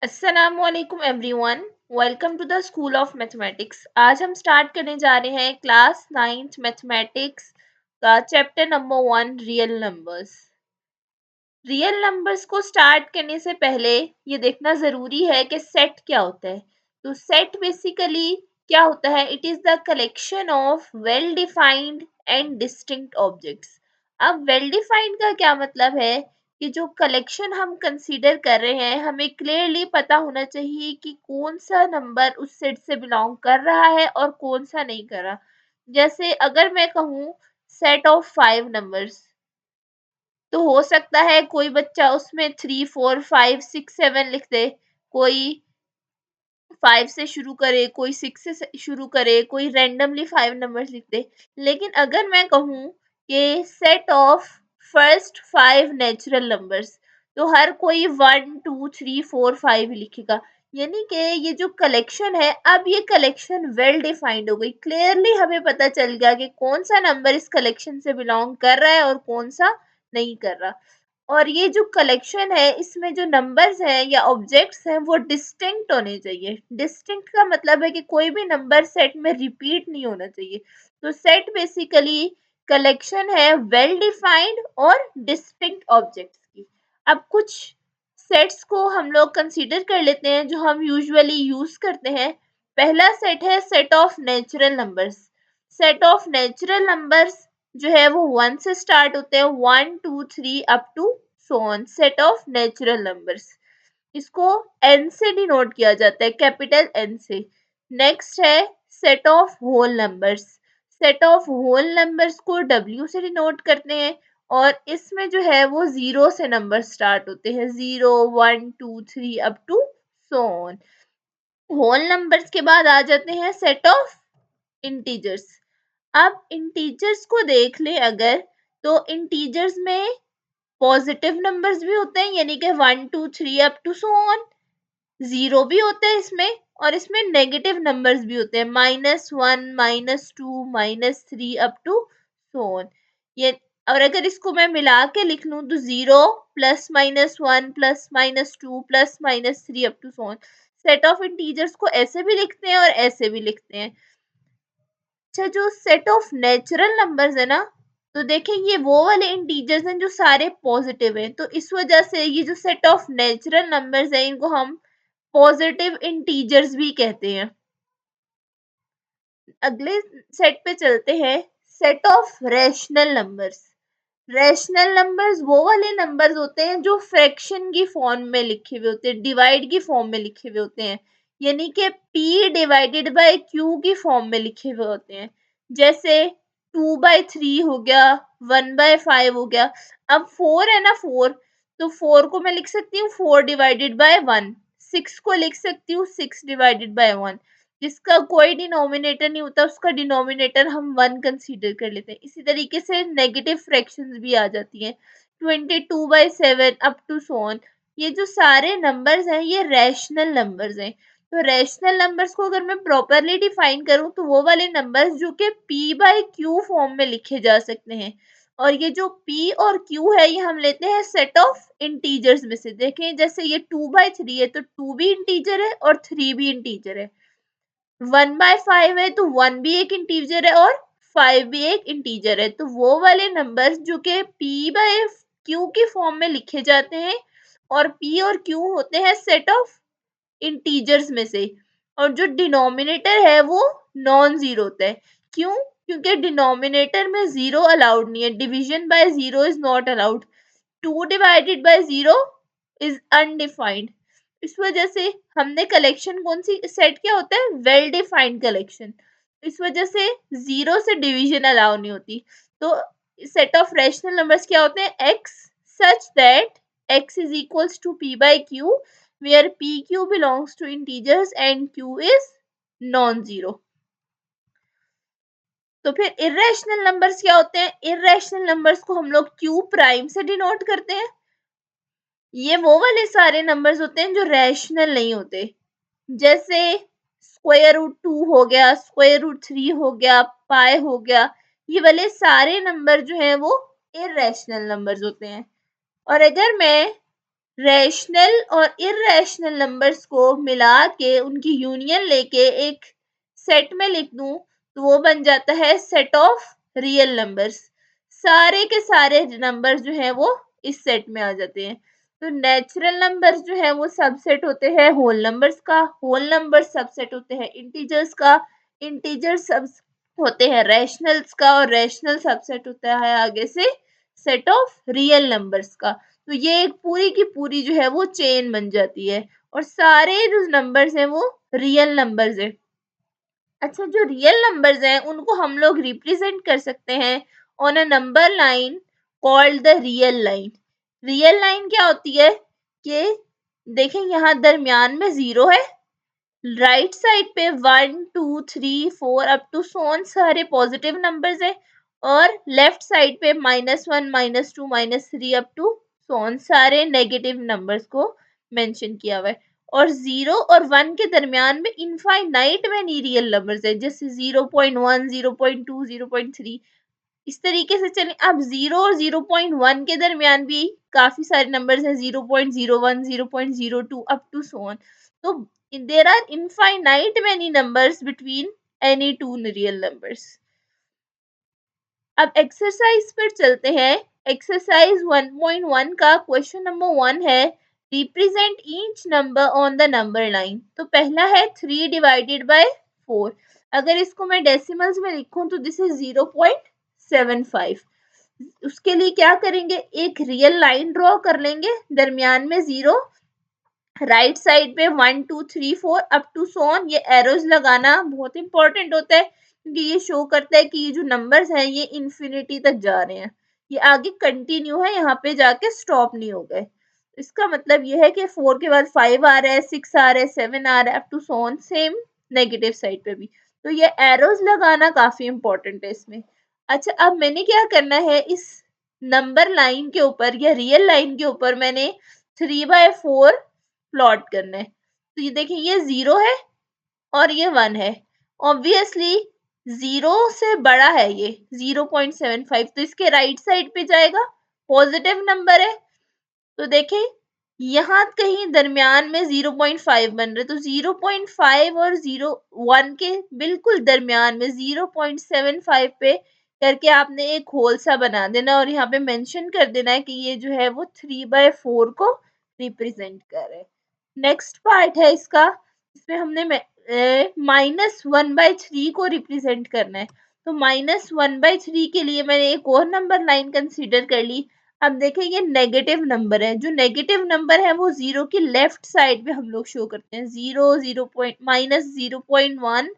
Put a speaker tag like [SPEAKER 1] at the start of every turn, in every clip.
[SPEAKER 1] अस्सलामुअलैकुम everyone, welcome to the school of mathematics. आज हम स्टार्ट करने जा रहे हैं क्लास 9th मैथमेटिक्स का chapter number 1 real numbers. Real numbers को स्टार्ट करने से पहले ये देखना ज़रूरी है कि सेट क्या होता है। तो सेट बेसिकली क्या होता है? It is the collection of well defined and distinct objects. अब वेल डिफाइंड का क्या मतलब है कि जो कलेक्शन हम कंसीडर कर रहे हैं, हमें क्लियरली पता होना चाहिए कि कौन सा नंबर उस सेट से बिलोंग कर रहा है और कौन सा नहीं कर रहा। जैसे अगर मैं कहूँ सेट ऑफ 5 नंबर्स, तो हो सकता है कोई बच्चा उसमें 3 4 5 6 7 लिख दे, कोई 5 से शुरू करे, कोई 6 से शुरू करे, कोई रैंडमली 5 नंबर्स लिख दे। लेकिन अगर मैं कहूँ कि set of first 5 natural numbers, तो हर कोई 1 2 3 4 5 लिखेगा। यानी कि ये जो कलेक्शन है, अब ये कलेक्शन वेल डिफाइंड हो गई। क्लियरली हमें पता चल गया कि कौन सा नंबर इस कलेक्शन से बिलोंग कर रहा है और कौन सा नहीं कर रहा। और ये जो कलेक्शन है, इसमें जो नंबर्स हैं या ऑब्जेक्ट्स हैं वो डिस्टिंक्ट होने चाहिए। डिस्टिंक्ट का मतलब है कि कोई भी नंबर सेट में रिपीट नहीं होना चाहिए। तो सेट बेसिकली कलेक्शन है वेल डिफाइंड और डिस्टिंक्ट ऑब्जेक्ट्स की। अब कुछ सेट्स को हम लोग कंसीडर कर लेते हैं जो हम यूजुअली यूज करते हैं। पहला सेट है set of natural numbers. Set of natural numbers जो है वो 1 से स्टार्ट होते हैं, 1 2 3 up to so on. Set of natural numbers, इसको एन से डिनोट किया जाता है, कैपिटल एन से। नेक्स्ट है set of whole numbers. Set of whole numbers को डब्ल्यू से डिनोट करते हैं और इसमें जो है वो जीरो से नंबर स्टार्ट होते हैं, 0 1 2 3 up to so on. Whole numbers के बाद आ जाते हैं सेट ऑफ इंटीजर्स। अब इंटीजर्स को देख ले अगर, तो इंटीजर्स में पॉजिटिव नंबर्स भी होते हैं, यानी कि 1 2 3 up to so on. Zero भी होता है इसमें, और इसमें नेगेटिव नंबर्स भी होते हैं, -1 -2 -3 अप टू सो ऑन। ये और अगर इसको मैं मिला के लिख लूं तो 0 +-1 +-2 +-3 up to so on. Set of integers को ऐसे भी लिखते हैं और ऐसे भी लिखते हैं। अच्छा, जो सेट ऑफ नेचुरल नंबर्स है ना, तो देखें ये वो वाले इंटीजर्स हैं जो सारे पॉजिटिव हैं, तो इस वजह से ये जो सेट ऑफ नेचुरल नंबर्स हैं इनको हम पॉजिटिव इंटीजर्स भी कहते हैं। अगले सेट पे चलते हैं, set of rational numbers. Rational numbers वो वाले नंबर्स होते हैं जो फ्रैक्शन की फॉर्म में लिखे हुए होते हैं, डिवाइड की फॉर्म में लिखे हुए होते हैं, यानी कि p डिवाइडेड बाय q की फॉर्म में लिखे हुए होते हैं। जैसे 2/3 हो गया, 1/5 हो गया। अब 4 है ना, 4, तो 4 को मैं लिख सकती हूँ 4 डिवाइडेड बाय 1। 6 को लिख सकती हूँ 6 डिवाइडेड बाय 1। जिसका कोई डिनोमिनेटर नहीं होता उसका डिनोमिनेटर हम 1 कंसीडर कर लेते हैं। इसी तरीके से नेगेटिव फ्रैक्शंस भी आ जाती हैं, 22/7 अप टू सो ऑन। ये जो सारे नंबर्स हैं ये रैशनल नंबर्स हैं। तो रैशनल नंबर्स को अगर मैं प्रॉपरली डिफाइन करूं तो वो वाले नंबर्स जो कि p/q फॉर्म में लिखे जा सकते हैं। और ये जो p और q है ये हम लेते हैं सेट ऑफ इंटीजर्स में से। देखें जैसे ये 2/3 है तो 2 भी इंटीजर है और 3 भी इंटीजर है। 1/5 है तो 1 भी एक इंटीजर है और 5 भी एक इंटीजर है। तो वो वाले नंबर्स जो कि p/q की फॉर्म में लिखे जाते हैं, और p और q होते हैं सेट ऑफ इंटीजर्स में से, और जो डिनोमिनेटर है वो नॉन जीरो होता है। क्यों? क्योंकि डिनोमिनेटर में जीरो अलाउड नहीं है, division by zero is not allowed. 2 divided by 0 is undefined. इस वजह से हमने कलेक्शन कौन सी सेट किया होता है? Well defined collection. इस वजह से जीरो से डिवीजन अलाउ नहीं होती। तो सेट ऑफ रैशनल नंबर्स क्या होते हैं? x such that x is equals to p/q where pq belongs to integers and q is non-zero। तो फिर इर्रेशनल नंबर्स क्या होते हैं? इर्रेशनल नंबर्स को हम लोग q प्राइम से डिनोट करते हैं। ये वो वाले सारे नंबर्स होते हैं जो रैशनल नहीं होते, जैसे √2 हो गया, √3 हो गया, पाई हो गया। ये वाले सारे नंबर जो हैं वो इर्रेशनल नंबर्स होते हैं। और अगर मैं रैशनल और इर्रेशनल नंबर्स को मिला के उनकी यूनियन लेके एक सेट में लिख दूं तो वो बन जाता है सेट ऑफ रियल नंबर्स। सारे के सारे नंबर्स जो है वो इस सेट में आ जाते हैं। तो नेचुरल नंबर्स जो है वो सबसेट होते हैं होल नंबर्स का, होल नंबर सबसेट होते हैं इंटीजर्स का, इंटीजर सब होते हैं रैशनल्स का, और रैशनल सबसेट होता है आगे से सेट ऑफ रियल नंबर्स का। तो ये एक पूरी की पूरी जो है वो चेन बन जाती है, और सारे जो नंबर्स हैं वो रियल नंबर्स हैं। अच्छा, जो रियल नंबर्स हैं उनको हम लोग रिप्रेजेंट कर सकते हैं on a number line called the real line. Real line क्या होती है कि देखें यहाँ दरमियान में जीरो है, राइट साइड पे 1 2 3 4 अप टू सोन सारे पॉजिटिव नंबर्स है, और लेफ्ट साइड पे -1 -2 -3 अप टू सोन सारे नेगेटिव नंबर्स को मेंशन किया हुआ है। और 0 और 1 के दरमियान में इनफाइनाइट मैनी रियल नंबर्स है, जैसे 0.1 0.2 0.3। इस तरीके से चलें। अब 0 और 0.1 के दरमियान भी काफी सारे नंबर्स हैं, 0.01 0.02 अप टू सो ऑन। तो there are infinite many numbers between any two real numbers. अब एक्सरसाइज पर चलते हैं। एक्सरसाइज 1.1 का क्वेश्चन नंबर 1 है, represent each number on the number line. तो पहला है 3 डिवाइडेड बाय 4। अगर इसको मैं डेसिमल्स में लिखूं तो दिस इज 0.75। उसके लिए क्या करेंगे, एक रियल लाइन ड्रॉ कर लेंगे, दरमियान में 0, राइट साइड पे 1 2 3 4 अप टू सो ऑन। ये एरोज लगाना बहुत इंपॉर्टेंट होता है, क्योंकि ये शो करता है कि ये जो नंबर्स हैं ये इन्फिनिटी तक जा रहे हैं, ये आगे कंटिन्यू है, यहाँ पे जाके स्टॉप नहीं हो गए। इसका मतलब ये है कि 4 के बाद 5 आ रहा है, 6 आ रहा है, 7 आ रहा है, up to so on, same negative side पे भी। तो ये एरोज लगाना काफी इंपॉर्टेंट है इसमें। अच्छा, अब मैंने क्या करना है, इस नंबर लाइन के ऊपर या रियल लाइन के ऊपर मैंने 3/4 प्लॉट करना है। तो ये देखिए, ये 0 है और ये 1 है। ऑब्वियसली 0 से बड़ा है ये 0.75, तो इसके राइट साइड पे जाएगा, पॉजिटिव नंबर है। तो देखें यहाँ कहीं दरमियान में 0.5 बन रहे, तो 0.5 और 0.1 के बिल्कुल दरमियान में 0.75 पे करके आपने एक होल सा बना देना, और यहाँ पे मेंशन कर देना है कि ये जो है वो 3/4 को रिप्रेजेंट कर रहे हैं। नेक्स्ट पार्ट है इसका, इसमें हमने -1/3 को रिप्रेजेंट करना है। तो -1/3 के लिए मैंने एक और नंबर लाइन कंसीडर कर ली। अब देखें, ये नेगेटिव नंबर है, जो नेगेटिव नंबर है वो 0 की लेफ्ट साइड पे हम लोग शो करते हैं। 0 0 -0.1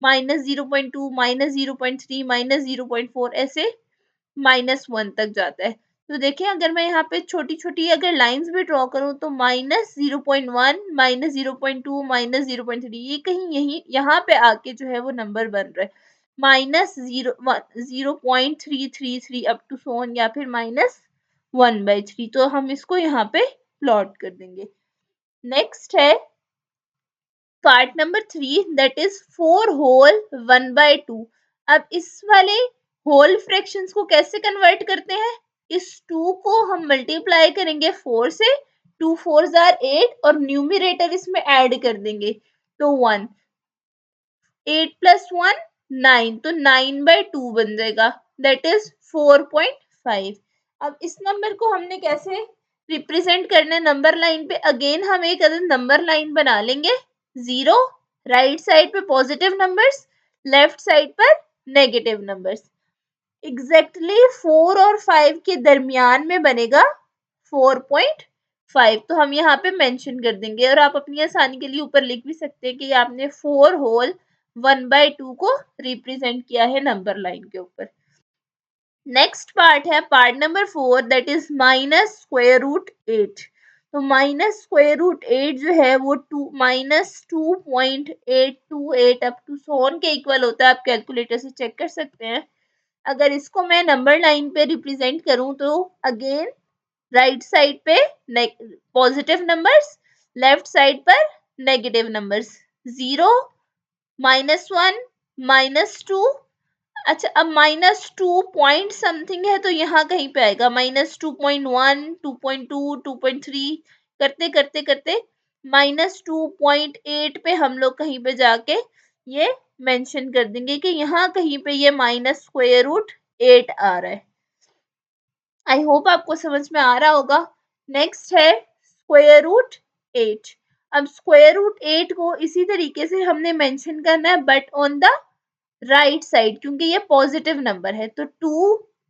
[SPEAKER 1] -0.2 -0.3 -0.4 ऐसे -1 तक जाता है। तो देखिए, अगर मैं यहाँ पे छोटी छोटी अगर लाइंस भी ड्रॉ करूँ तो -0.1 -0.2 -0.3 ये कहीं यही यहाँ पे आके जो है वो नंबर बन रहा है। -0.333 अप टू सोन, या फिर -1/3। तो हम इसको यहाँ पे प्लॉट कर देंगे। नेक्स्ट है part number 3, that is 4 whole 1/2। अब इस वाले होल फ्रैक्शंस को कैसे कन्वर्ट करते हैं, इस 2 को हम मल्टीप्लाई करेंगे 4 से, 2 4s आर 8, और न्यूमरेटर इसमें ऐड कर देंगे तो 1, 8 + 1 9, तो 9/2 बन जाएगा, दैट इज 4.5। अब इस नंबर को हमने कैसे रिप्रेजेंट करना है नंबर लाइन पे, अगेन हम एक अदर नंबर लाइन बना लेंगे। 0 राइट साइड पे पॉजिटिव नंबर्स, लेफ्ट साइड पर नेगेटिव नंबर्स। एग्जैक्टली 4 और 5 के दरमियान में बनेगा 4.5। तो हम यहाँ पे मेंशन कर देंगे, और आप अपनी आसानी के लिए ऊपर लिख भी सकते हैं कि आपने 4 होल 1/2 को रिप्रेजेंट किया है नंबर लाइन के ऊपर। नेक्स्ट पार्ट है पार्ट नंबर 4, दैट इज -√8। तो -√8 जो है वो -2.828 अप टू सोन के इक्वल होता है। आप कैलकुलेटर से चेक कर सकते हैं। अगर इसको मैं नंबर लाइन पे रिप्रेजेंट करूं तो अगेन राइट साइड पे पॉजिटिव नंबर्स, लेफ्ट साइड पर नेगेटिव नंबर्स। 0 -1 -2। अच्छा, अब -2 पॉइंट समथिंग है तो यहाँ कहीं पे आएगा -2.1 2.2 2.3, करते करते करते -2.8 पे हम लोग कहीं पे जाके ये मेंशन कर देंगे कि यहाँ कहीं पे ये -√8 आ रहा है। आई होप आपको समझ में आ रहा होगा। नेक्स्ट है √8। अब √8 को इसी तरीके से हमने मेंशन करना है but on the right side, क्योंकि ये पॉजिटिव नंबर है तो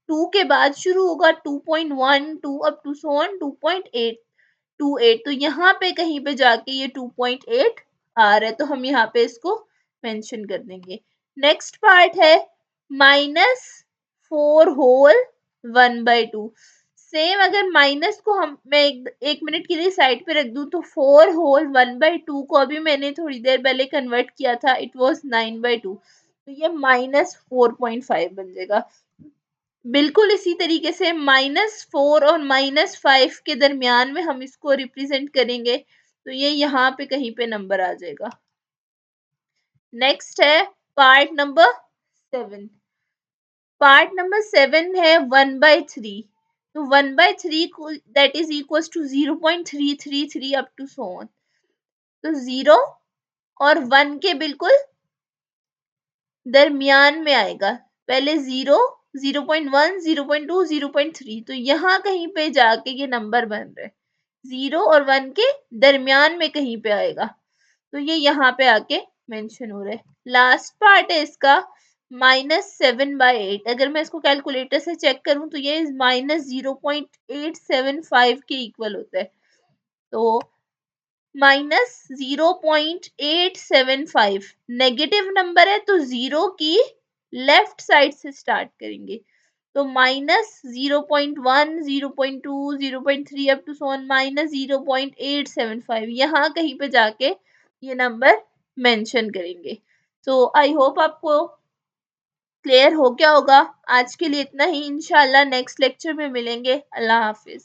[SPEAKER 1] 2 के बाद शुरू होगा, 2.1 2 अप टू सो ऑन 2.8 तो यहाँ पे कहीं पे जाके ये 2.8 आ रहा है तो हम यहाँ पे इसको मेंशन कर देंगे। नेक्स्ट पार्ट है -4 होल 1/2। सेम अगर माइनस को मैं एक मिनट के लिए साइड पे रख दूं तो 4 होल 1/2 को अभी मैंने थोड़ी देर पहले कन्वर्ट किया था, इट वॉज 9/2, तो ये -4.5 बन जाएगा। बिल्कुल इसी तरीके से -4 और -5 के दरमियान में हम इसको रिप्रेजेंट करेंगे तो ये यहाँ पे कहीं पे नंबर आ जाएगा। नेक्स्ट है पार्ट नंबर 7। पार्ट नंबर 7 है 1/3। तो 1/3 that is equal to 0.333 up to so on. तो 0 और 1 के बिल्कुल दरमियान में आएगा। पहले 0, 0.1, 0.2, 0.3, तो यहाँ कहीं पे जाके ये नंबर बन रहे 0 और 1 के दरमियान में कहीं पे आएगा तो ये यहाँ पे आके मेंशन हो रहा है। लास्ट पार्ट है इसका -7/8। अगर मैं इसको कैलकुलेटर से चेक करूं तो ये -0.875 के इक्वल होता है। तो -0.875 नेगेटिव नंबर है तो 0 की लेफ्ट साइड से स्टार्ट करेंगे। तो -0.1, 0.2, 0.3 अप टू सो -0.875 यहाँ कहीं पे जाके ये नंबर मेंशन करेंगे। तो आई होप आपको क्लियर हो गया होगा। आज के लिए इतना ही, इंशाल्लाह नेक्स्ट लेक्चर में मिलेंगे। अल्लाह हाफिज।